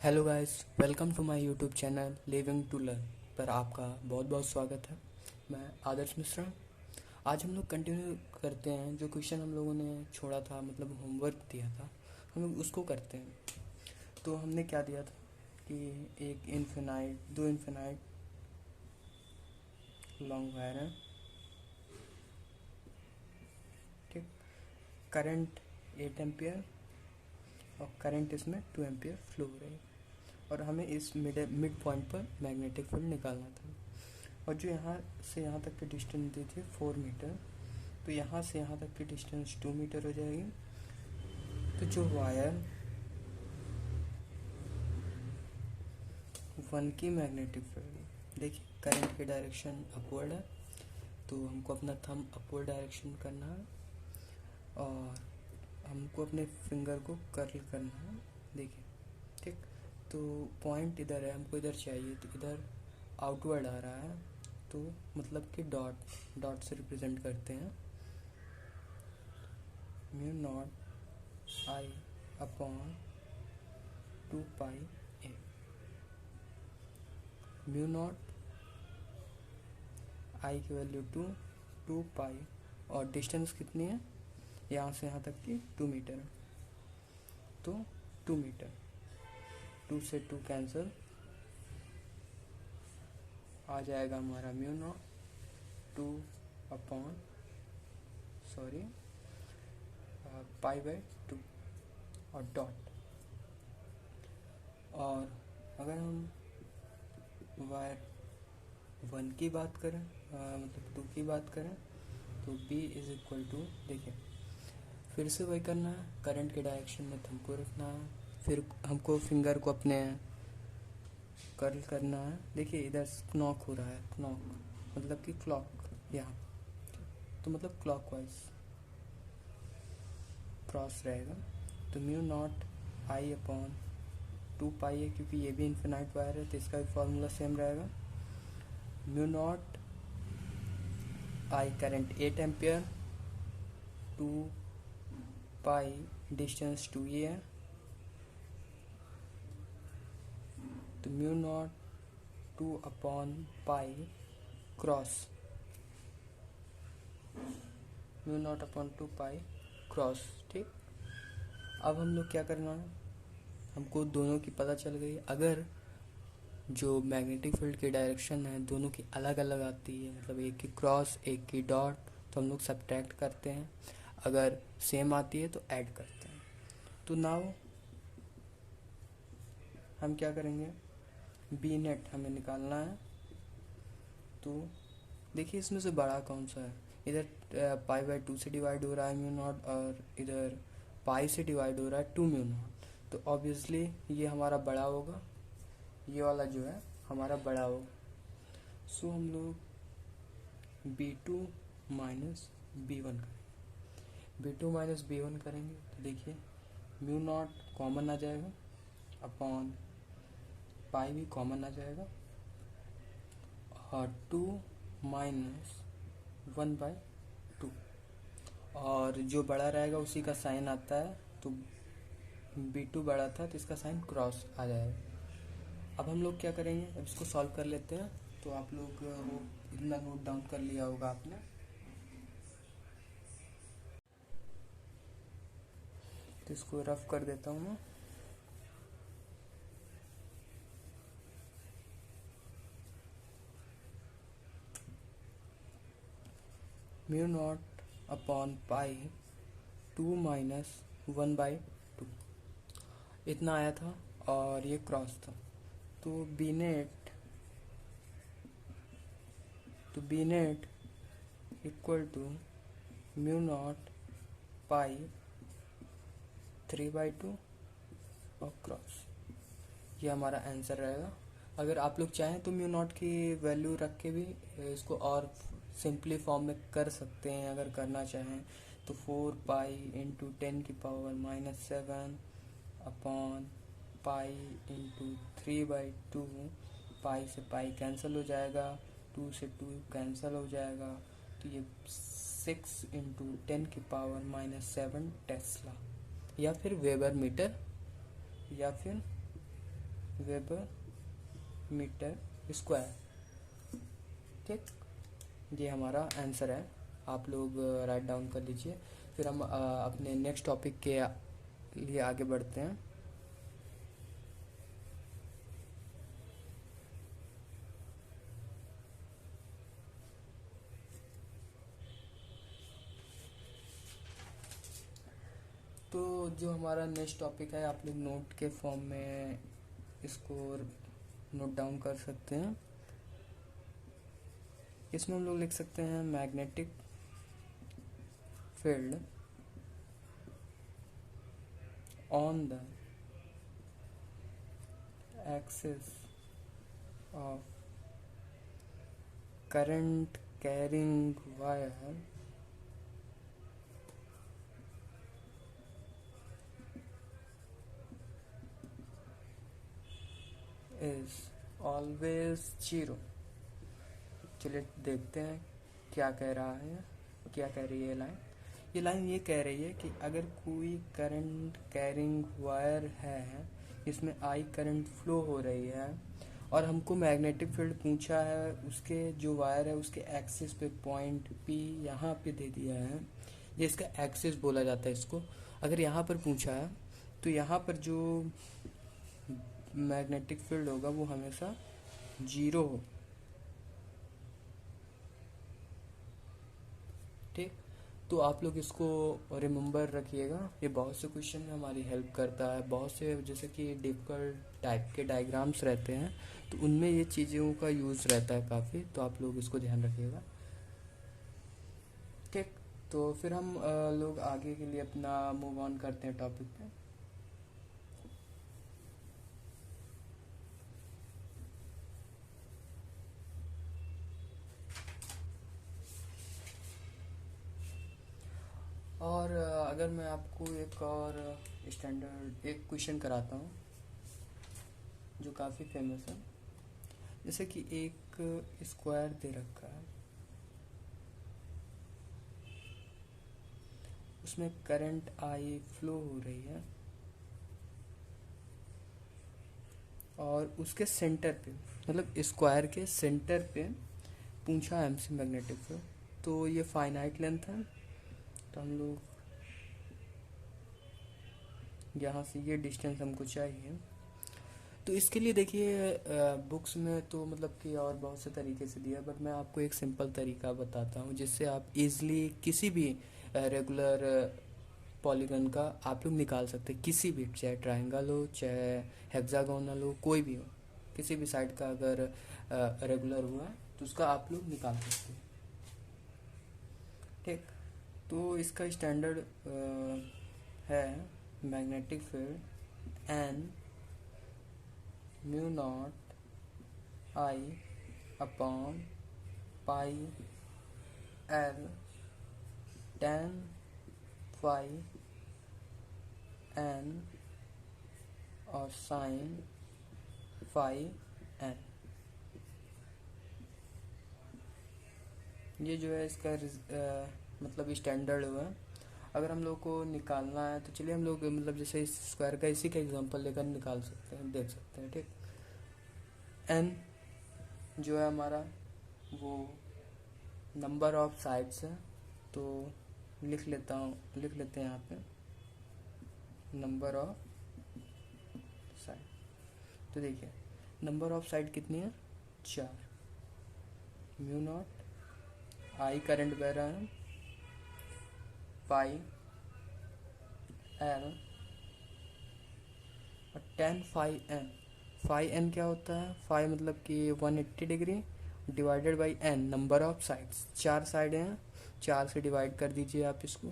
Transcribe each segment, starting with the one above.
Hello guys, welcome to my YouTube channel living to learn पर आपका बहुत बहुत स्वागत है। मैं आदर्श मिश्रा। आज हम लोग कंटिन्यू करते हैं जो क्वेश्चन हम लोगों ने छोड़ा था, मतलब होमवर्क दिया था, हम लोग उसको करते हैं। तो हमने क्या दिया था कि एक इन्फिनाइट, दो इन्फिनाइट लॉन्ग वायर है, ठीक। करंट 8 एम्पियर और करंट इसमें 2 एम्पियर फ्लो हो रही है और हमें इस मिड पॉइंट पर मैग्नेटिक फील्ड निकालना था। और जो यहाँ से यहाँ तक की डिस्टेंस दी थी 4 मीटर, तो यहाँ से यहाँ तक की डिस्टेंस 2 मीटर हो जाएगी। तो जो वायर 1 की मैग्नेटिक फील्ड, देखिए करंट की डायरेक्शन अपवर्ड है, तो हमको अपना थंब अपवर्ड डायरेक्शन करना है और हमको अपने फिंगर को कर्ल करना है, देखिए, ठीक। तो पॉइंट इधर है, हमको इधर चाहिए, तो इधर आउटवर्ड आ रहा है, तो मतलब कि डॉट से रिप्रेजेंट करते हैं। Mu naught I upon 2 pi A. Mu naught आई की वैल्यू 2 पाई और डिस्टेंस कितनी है यहाँ से यहाँ तक की 2 मीटर है, तो 2 मीटर, 2 से 2 कैंसिल, आ जाएगा हमारा mu naught 2 upon pi by 2 और डॉट। और अगर हम वायर 1 की बात करें, मतलब 2 की बात करें, तो B इज इक्वल टू, देखिए फिर से वही करना है, करंट के डायरेक्शन में हमको रखना है, फिर हमको फिंगर को अपने कर्ल करना है। देखिए इधर नॉक हो रहा है, नॉक मतलब कि क्लॉक, यहाँ तो मतलब क्लॉकवाइज क्रॉस रहेगा। तो म्यू नॉट आई अपॉन 2 पाई है, क्योंकि ये भी इन्फिनाइट वायर है तो इसका भी फॉर्मूला सेम रहेगा। Mu naught I current 8 ampere, 2 pi distance 2 ये है, तो mu naught 2 upon pi cross, mu naught upon 2 पाई क्रॉस, ठीक। अब हम लोग क्या करना है, हमको दोनों की पता चल गई। अगर जो मैग्नेटिक फील्ड की डायरेक्शन है दोनों की अलग अलग आती है, मतलब एक की क्रॉस एक की डॉट, तो हम लोग सब्ट्रैक्ट करते हैं। अगर सेम आती है तो ऐड करते हैं। तो नाउ हम क्या करेंगे, बी नेट हमें निकालना है। तो देखिए इसमें से बड़ा कौन सा है, इधर पाई बाई 2 से डिवाइड हो रहा है म्यू नॉट, और इधर पाई से डिवाइड हो रहा है 2 म्यू नॉट, तो ऑब्वियसली ये हमारा बड़ा होगा, ये वाला जो है हमारा बड़ा होगा। सो हम लोग B2 माइनस B1 करेंगे। B2 माइनस B1 करेंगे तो देखिए म्यू नॉट कॉमन आ जाएगा अपॉन पाई भी कॉमन आ जाएगा, और 2 माइनस 1/2, और जो बड़ा रहेगा उसी का साइन आता है, तो B2 बड़ा था तो इसका साइन क्रॉस आ जाएगा। अब हम लोग क्या करेंगे, अब इसको सॉल्व कर लेते हैं। तो आप लोग वो इतना नोट डाउन कर लिया होगा आपने, तो इसको रफ कर देता हूँ मैं। Mu naught upon pi 2 minus 1/2 इतना आया था, और ये क्रॉस था, तो B net equal to mu naught pi 3/2 और क्रॉस, ये हमारा आंसर रहेगा। अगर आप लोग चाहें तो म्यू नॉट की वैल्यू रख के भी इसको और सिंपली फॉर्म में कर सकते हैं, अगर करना चाहें तो 4 pi into 10⁻⁻7 upon pi into 3/2, पाई से पाई कैंसिल हो जाएगा, 2 से 2 कैंसिल हो जाएगा, तो ये 6 इंटू 10⁻⁻7 टेस्ला, या फिर वेबर मीटर, या फिर वेबर मीटर स्क्वायर। ठीक, ये हमारा आंसर है, आप लोग राइट डाउन कर लीजिए। फिर हम अपने नेक्स्ट टॉपिक के लिए आगे बढ़ते हैं। तो जो हमारा नेक्स्ट टॉपिक है, आप लोग नोट के फॉर्म में इसको नोट डाउन कर सकते हैं। इसमें हम लोग लिख सकते हैं magnetic field on the axis of current carrying wire is always zero. चलिए देखते हैं क्या कह रहा है, क्या कह रही है ये लाइन। ये लाइन ये कह रही है कि अगर कोई करंट कैरिंग वायर है, इसमें आई करंट फ्लो हो रही है, और हमको मैग्नेटिक फील्ड पूछा है, उसके जो वायर है उसके एक्सिस पे पॉइंट पी यहाँ पे दे दिया है, ये इसका एक्सिस बोला जाता है इसको। अगर यहाँ पर पूछा है तो यहाँ पर जो मैग्नेटिक फील्ड होगा वो हमेशा जीरो हो। ठीक, तो आप लोग इसको रिमेम्बर रखिएगा, ये बहुत से क्वेश्चन में हमारी हेल्प करता है। बहुत से जैसे कि डिफिकल्ट टाइप के डायग्राम्स रहते हैं तो उनमें ये चीज़ों का यूज़ रहता है काफ़ी, तो आप लोग इसको ध्यान रखिएगा। ठीक, तो फिर हम लोग आगे के लिए अपना मूव ऑन करते हैं टॉपिक पे। और अगर मैं आपको एक और स्टैंडर्ड एक क्वेश्चन कराता हूँ जो काफ़ी फेमस है। जैसे कि एक स्क्वायर दे रखा है, उसमें करंट आई फ्लो हो रही है, और उसके सेंटर पे, मतलब स्क्वायर के सेंटर पे पूछा है हमसे मैग्नेटिक फील्ड। तो ये फाइनाइट लेंथ है, तो हम लोग यहाँ से ये डिस्टेंस हमको चाहिए। तो इसके लिए देखिए बुक्स में तो मतलब कि और बहुत से तरीके से दिया, बट मैं आपको एक सिंपल तरीका बताता हूँ जिससे आप इजीली किसी भी रेगुलर पॉलीगन का आप लोग निकाल सकते हैं। किसी भी, चाहे ट्रायंगल हो चाहे हेक्सागोनल हो, कोई भी हो, किसी भी साइड का अगर रेगुलर हुआ है तो उसका आप लोग निकाल सकते हैं। ठीक, तो इसका स्टैंडर्ड है magnetic field N mu naught I upon pi L tan phi N और साइन फाई एन। ये जो है इसका मतलब स्टैंडर्ड हुआ। अगर हम लोग को निकालना है तो चलिए हम लोग मतलब जैसे इस स्क्वायर का इसी का एग्जांपल लेकर निकाल सकते हैं, देख सकते हैं। ठीक, एन जो है हमारा वो नंबर ऑफ साइड्स है, तो लिख लेते हैं यहाँ पे नंबर ऑफ साइड। तो देखिए नंबर ऑफ साइड कितनी है, 4। म्यू नॉट आई करंट बह रहा है, पाई एल और tan phi N. Phi N क्या होता है, फाई मतलब कि 180 degree divided by N, number of sides, 4 side हैं, 4 से डिवाइड कर दीजिए आप इसको,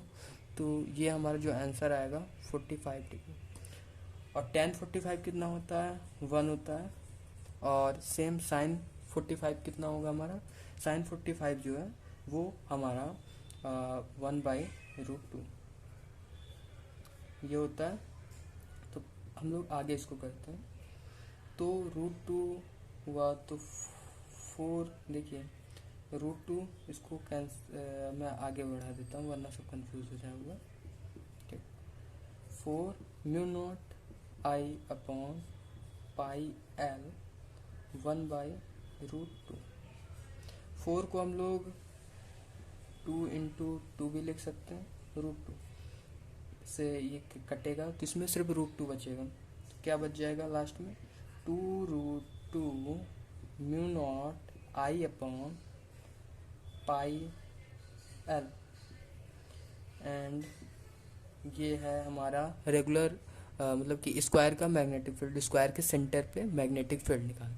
तो ये हमारा जो आंसर आएगा 45 डिग्री। और टेन 45 कितना होता है, 1 होता है। और सेम साइन 45 कितना होगा हमारा, साइन 45 जो है वो हमारा 1/√2 ये होता है। तो हम लोग आगे इसको करते हैं। तो √2 हुआ तो 4, देखिए √2 इसको मैं आगे बढ़ा देता हूँ वरना सब कंफ्यूज हो जाएगा। ठीक, 4 mu naught I upon pi L 1/√2। 4 को हम लोग 2 × 2 भी लिख सकते हैं, √2 से ये कटेगा तो इसमें सिर्फ √2 बचेगा। तो क्या बच जाएगा लास्ट में, 2√2 mu naught I upon pi L. And ये है हमारा रेगुलर मतलब कि स्क्वायर का मैग्नेटिक फील्ड, स्क्वायर के सेंटर पे मैग्नेटिक फील्ड निकाल।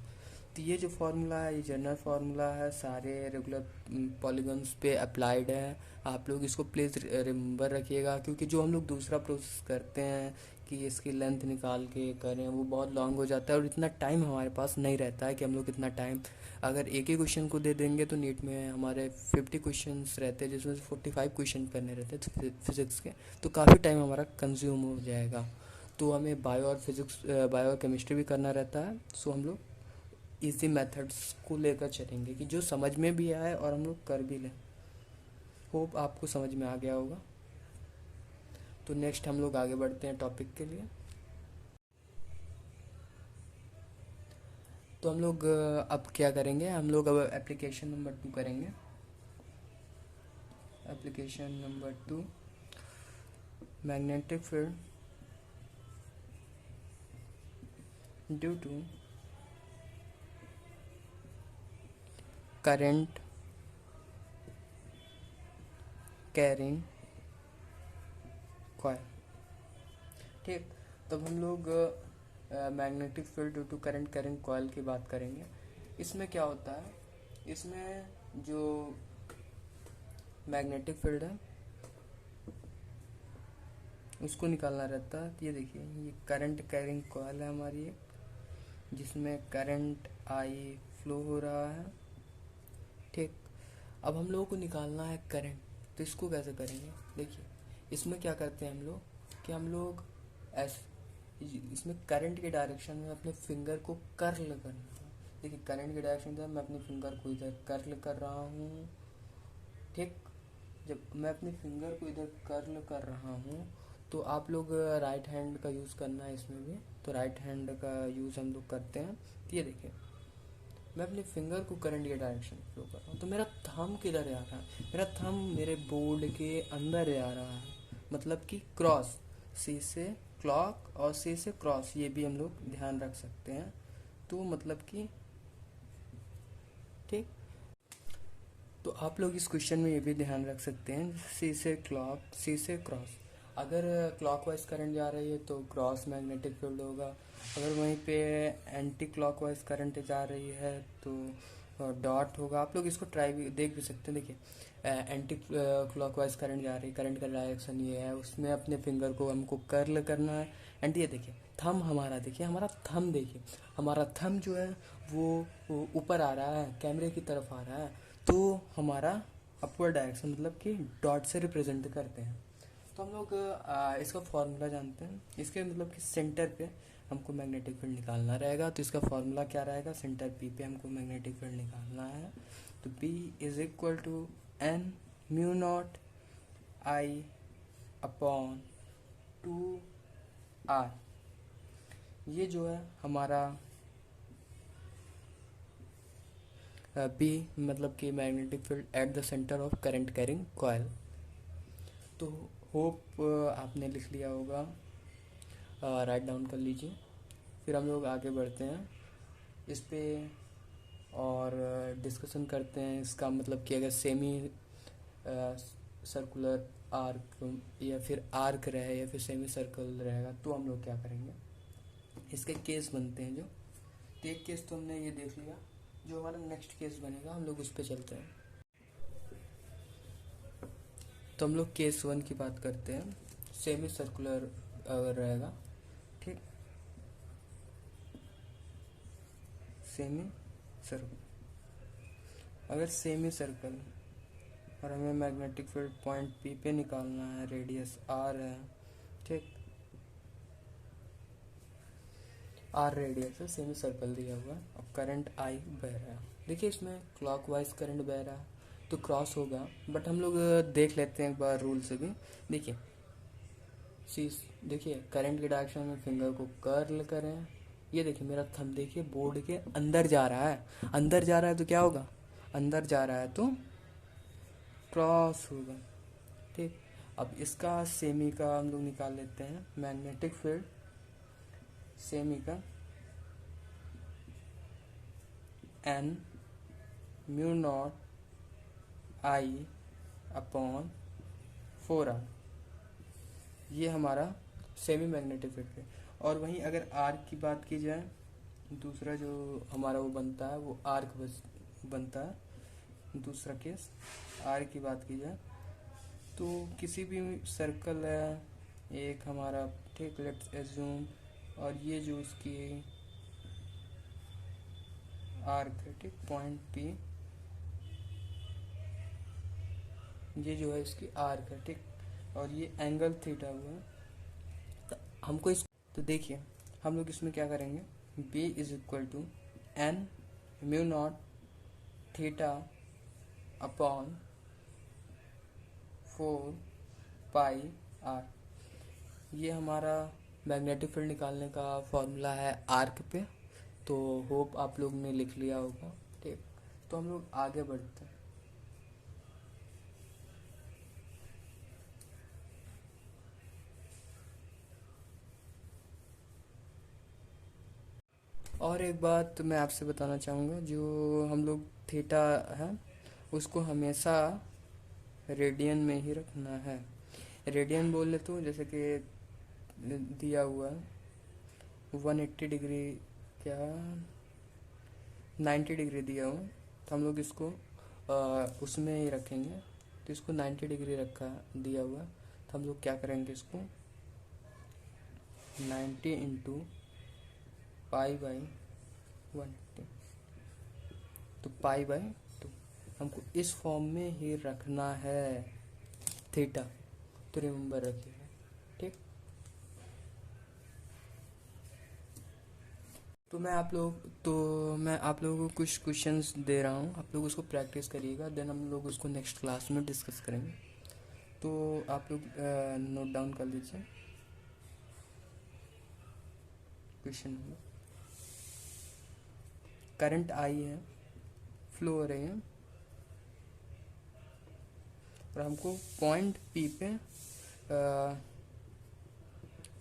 तो ये जो फार्मूला है ये जनरल फार्मूला है, सारे रेगुलर पॉलीगन्स पे अप्लाइड है। आप लोग इसको प्लीज़ रिमेंबर रखिएगा, क्योंकि जो हम लोग दूसरा प्रोसेस करते हैं कि इसकी लेंथ निकाल के करें वो बहुत लॉन्ग हो जाता है और इतना टाइम हमारे पास नहीं रहता है कि हम लोग इतना टाइम अगर एक ही क्वेश्चन को दे देंगे तो नीट में हमारे 50 क्वेश्चंस रहते हैं जिसमें से 45 क्वेश्चन करने रहते हैं फिज़िक्स के, तो काफ़ी टाइम हमारा कंज्यूम हो जाएगा। तो हमें बायो और फिज़िक्स बायो और केमिस्ट्री भी करना रहता है। सो हम लोग इजी मेथड्स को लेकर चलेंगे कि जो समझ में भी आए और हम लोग कर भी लें। होप आपको समझ में आ गया होगा। तो नेक्स्ट हम लोग आगे बढ़ते हैं टॉपिक के लिए। तो हम लोग अब क्या करेंगे, हम लोग अब एप्लीकेशन नंबर 2 करेंगे। Application number 2, magnetic field due to current carrying coil. ठीक, तब हम लोग magnetic field due to current carrying coil की बात करेंगे। इसमें क्या होता है, इसमें जो मैग्नेटिक फील्ड है उसको निकालना रहता है। ये देखिए ये करंट कैरिंग कॉइल है हमारी एक, जिसमें करंट आई फ्लो हो रहा है। ठीक, अब हम लोगों को निकालना है करंट, तो इसको कैसे करेंगे, देखिए इसमें क्या करते हैं हम लोग कि हम लोग ऐसे इसमें करंट के डायरेक्शन में अपने फिंगर को कर्ल करना है। देखिए करंट के डायरेक्शन में मैं अपने फिंगर को इधर कर्ल कर रहा हूँ। ठीक, जब मैं अपने फिंगर को इधर कर्ल कर रहा हूँ तो आप लोग राइट हैंड का यूज़ करना है इसमें भी, तो राइट हैंड का यूज़ हम लोग करते हैं। तो ये देखिए मैं अपने फिंगर को करंट के डायरेक्शन में फ्लो कर रहा हूँ, तो मेरा थंब किधर जा रहा है, मेरा थंब मेरे बोर्ड के अंदर जा रहा है, मतलब कि क्रॉस, सी से क्लॉक और सी से क्रॉस, ये भी हम लोग ध्यान रख सकते हैं। तो मतलब कि ठीक, तो आप लोग इस क्वेश्चन में ये भी ध्यान रख सकते हैं, सी से क्लॉक सी से क्रॉस। अगर क्लॉकवाइज करंट जा रही है तो क्रॉस मैग्नेटिक फील्ड होगा, अगर वहीं पे एंटी क्लॉकवाइज करंट जा रही है तो डॉट होगा। आप लोग इसको ट्राई भी देख भी सकते हैं। देखिए एंटी क्लॉकवाइज करंट जा रही है, करंट का डायरेक्शन ये है, उसमें अपने फिंगर को हमको कर्ल करना है। एंड ये देखिए थंब हमारा, देखिए हमारा थंब, देखिए हमारा थंब जो है वो ऊपर आ रहा है, कैमरे की तरफ आ रहा है, तो हमारा अपवर्ड डायरेक्शन मतलब कि डॉट से रिप्रेजेंट करते हैं। तो हम लोग इसका फॉर्मूला जानते हैं, इसके मतलब कि सेंटर पे हमको मैग्नेटिक फील्ड निकालना रहेगा। तो इसका फॉर्मूला क्या रहेगा, सेंटर पी पे हमको मैग्नेटिक फील्ड निकालना है। तो P is equal to N mu naught I upon 2R। ये जो है हमारा P मतलब कि magnetic field at the centre of current carrying coil. तो होप आपने लिख लिया होगा, राइट डाउन कर लीजिए। फिर हम लोग आगे बढ़ते हैं इस पे और डिस्कशन करते हैं इसका मतलब कि अगर सेमी सर्कुलर आर्क या फिर आर्क रहे या फिर सेमी सर्कल रहेगा तो हम लोग क्या करेंगे, इसके केस बनते हैं जो। तो एक केस तो हमने ये देख लिया, जो हमारा नेक्स्ट केस बनेगा हम लोग उस पर चलते हैं। तो हम लोग केस 1 की बात करते हैं। सेमी सर्कुलर अगर रहेगा, ठीक, सेमी सर्कल, अगर सेमी सर्कल और हमें मैग्नेटिक फील्ड पॉइंट पी पे निकालना है, रेडियस आर है, ठीक, आर रेडियस है, सेमी सर्कल दिया हुआ है, अब करंट आई बह रहा है। देखिए इसमें क्लॉकवाइज करंट बह रहा है तो क्रॉस होगा, बट हम लोग देख लेते हैं एक बार रूल से भी। देखिए देखिए करंट के डायरेक्शन में फिंगर को कर्ल करें ये देखिए मेरा थंब देखिए बोर्ड के अंदर जा रहा है, अंदर जा रहा है तो क्या होगा, अंदर जा रहा है तो क्रॉस होगा। ठीक, अब इसका सेमी का हम लोग निकाल लेते हैं। मैग्नेटिक फील्ड सेमी का N mu naught I upon 4r, ये हमारा सेमी मैग्नेटिक फील्ड है। और वहीं अगर आर्क की बात की जाए, दूसरा जो हमारा वो बनता है वो आर्क बनता है। दूसरा केस आर्क की बात की जाए तो किसी भी सर्कल है एक हमारा, ठीक, लेट्स एज्यूम, और ये जो इसकी आर्क है, ठीक, पॉइंट पी, ये जो है इसकी आर्क है, ठीक, और ये एंगल थीटा हुआ है। तो हमको इस, तो देखिए हम लोग इसमें क्या करेंगे, b is equal to N mu naught theta upon 4 pi R, ये हमारा मैग्नेटिक फील्ड निकालने का फॉर्मूला है आर्क पे। तो होप आप लोग ने लिख लिया होगा। ठीक, तो हम लोग आगे बढ़ते हैं। और एक बात मैं आपसे बताना चाहूँगा, जो हम लोग थीटा है उसको हमेशा रेडियन में ही रखना है। रेडियन बोल ले तो जैसे कि दिया हुआ है 180 डिग्री, क्या 90 डिग्री दिया हुआ, तो हम लोग इसको उसमें ही रखेंगे। तो इसको 90 डिग्री रखा दिया हुआ, तो हम लोग क्या करेंगे, इसको 90 इंटू पाई बाई 180, तो पाई बाई 2 हमको इस फॉर्म में ही रखना है थीटा, तो रिमेंबर रखिएगा। ठीक, तो मैं आप लोगों को कुछ क्वेश्चंस दे रहा हूँ, आप लोग उसको प्रैक्टिस करिएगा, देन हम लोग उसको नेक्स्ट क्लास में डिस्कस करेंगे। तो आप लोग नोट डाउन कर लीजिए। क्वेश्चन नंबर, करंट आई है, फ्लो हो रही है, और हमको पॉइंट पी पे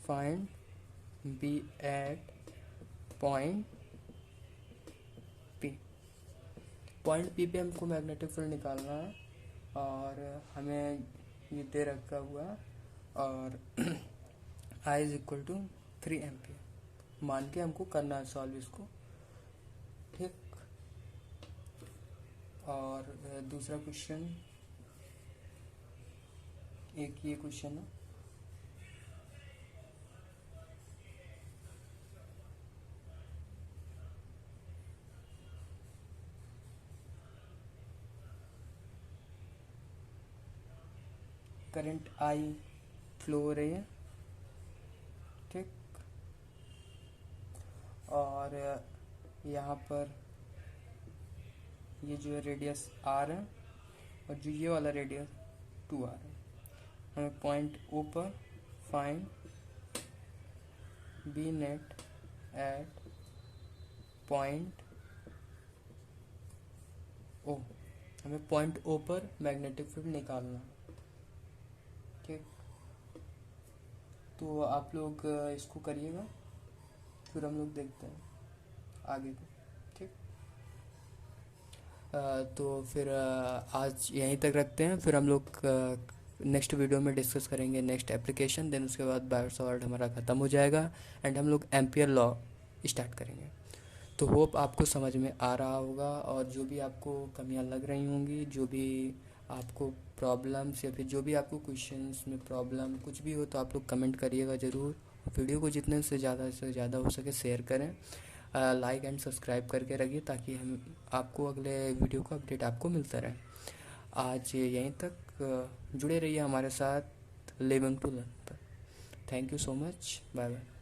find B at point P. Point P पे हमको मैग्नेटिक फील्ड निकालना है, और हमें ये दे रखा हुआ है, और I is equal to 3 ampere मान के हमको करना है सॉल्व इसको। ठीक, और दूसरा क्वेश्चन, एक ये क्वेश्चन है, करंट आई फ्लो हो रही है, ठीक, और यहाँ पर ये जो है रेडियस आर है, और जो ये वाला रेडियस 2r है। हमें पॉइंट ओ पर find B net at point O, हमें पॉइंट ओ पर मैग्नेटिक फील्ड निकालना। ठीक, तो आप लोग इसको करिएगा, फिर हम लोग देखते हैं आगे को। ठीक, तो फिर आज यहीं तक रखते हैं, फिर हम लोग नेक्स्ट वीडियो में डिस्कस करेंगे नेक्स्ट एप्लीकेशन, देन उसके बाद बायोसॉल्ट हमारा ख़त्म हो जाएगा एंड हम लोग एम्पियर लॉ स्टार्ट करेंगे। तो होप आपको समझ में आ रहा होगा, और जो भी आपको कमियां लग रही होंगी, जो भी आपको प्रॉब्लम्स या फिर जो भी आपको क्वेश्चंस में प्रॉब्लम कुछ भी हो, तो आप लोग कमेंट करिएगा ज़रूर। वीडियो को जितने से ज़्यादा हो सके शेयर करें, लाइक एंड सब्सक्राइब करके रखिए, ताकि हम आपको अगले वीडियो का अपडेट आपको मिलता रहे। आज यहीं तक जुड़े रहिए हमारे साथ लिविंग टू लर्न पर। Thank you so much, bye bye.